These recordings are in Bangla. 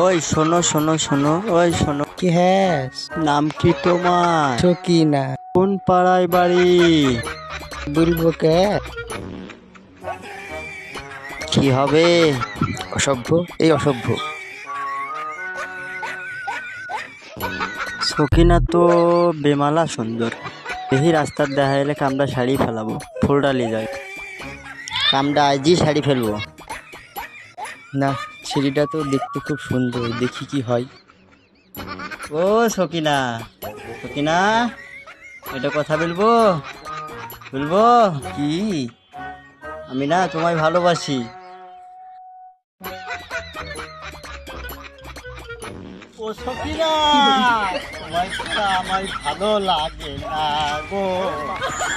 ওই শোনো শোনো শোনো, ওই শোনো। কি হ্যাঁ? নাম কি তোমার? সকিনা। কোন পাড়ায় বাড়ি? বলবো কে? কি হবে? অসভ্য, এই অসভ্য। সকিনা তো বেমালা সুন্দর। দেখি রাস্তার দেখা এলে কামটা শাড়ি ফেলাবো, ফুলটা নিয়ে যায়। কামটা আজই শাড়ি ফেলবো। না, ছেলেটা তো দেখতে খুব সুন্দর, দেখি কি হয়। ও সকিনা, সকিনা, এটা কথা বলবো? বলবো কি? আমি না তোমায় ভালোবাসি। ও সকিনা, তোমায় ছাড়া আমায় ভালো লাগে না গো,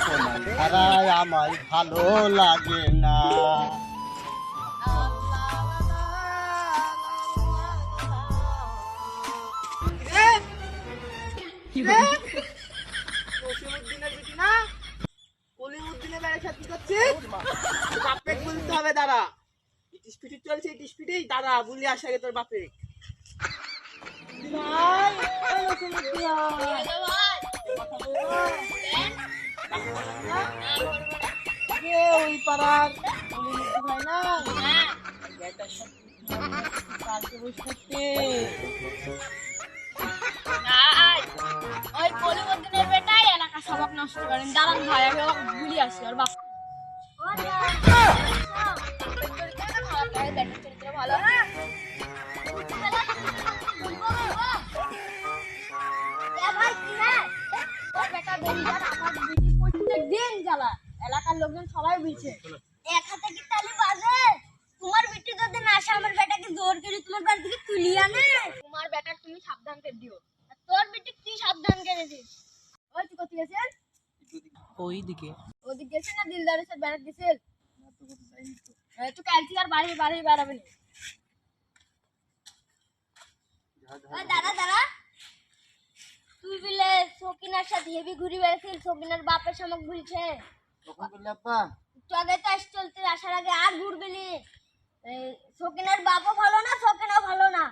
তোমায় ছাড়া আমায় ভালো লাগে না। বাপেক বলতে হবে দাঁড়া, ইটিস পিটিস চলছে, ইটিস পিটিস দাঁড়া বলি আসে আগে তোর বাপেক। ওই পাড়ার ভাই না কালকে বসে থাকতে ওই কলিমুদ্দিনের বেটাই এলাকা সবক নষ্ট করেন। দাঁড়ান ভাই, আমি ওকে ভুলি আসি ওর বাপ। ভালো দিন জ্বালা, এলাকার লোকজন সবাই বলছে এক হাতে কি তালি বাজে। তোমার বেটি যদি না আসে আমার বেটাকে জোর করে তোমার বাড়ি থেকে তুলি আনে। তোমার বেটার তুমি সাবধান করে দিও, আর তোর বেটি তুই সাবধান করে দিস। ওই তুই কোথায় গেছেন? ওইদিকে ওদিকে গেছেন না দিলদারের সাথে বেড়াতে গেছেন? তুই কাল থেকে আর বাড়ি বাড়ি বেড়াবে না। ওই দাঁড়া দাঁড়া, তুই বলে সকিনার সাথে হেবি ঘুরি বেড়াচ্ছিস, সকিনার বাপের সামক বলছে একটু আগে তো চলতে আসার আগে আর ঘুরবি নি। সকিনার বাপও ভালো না, সকিনাও ভালো না।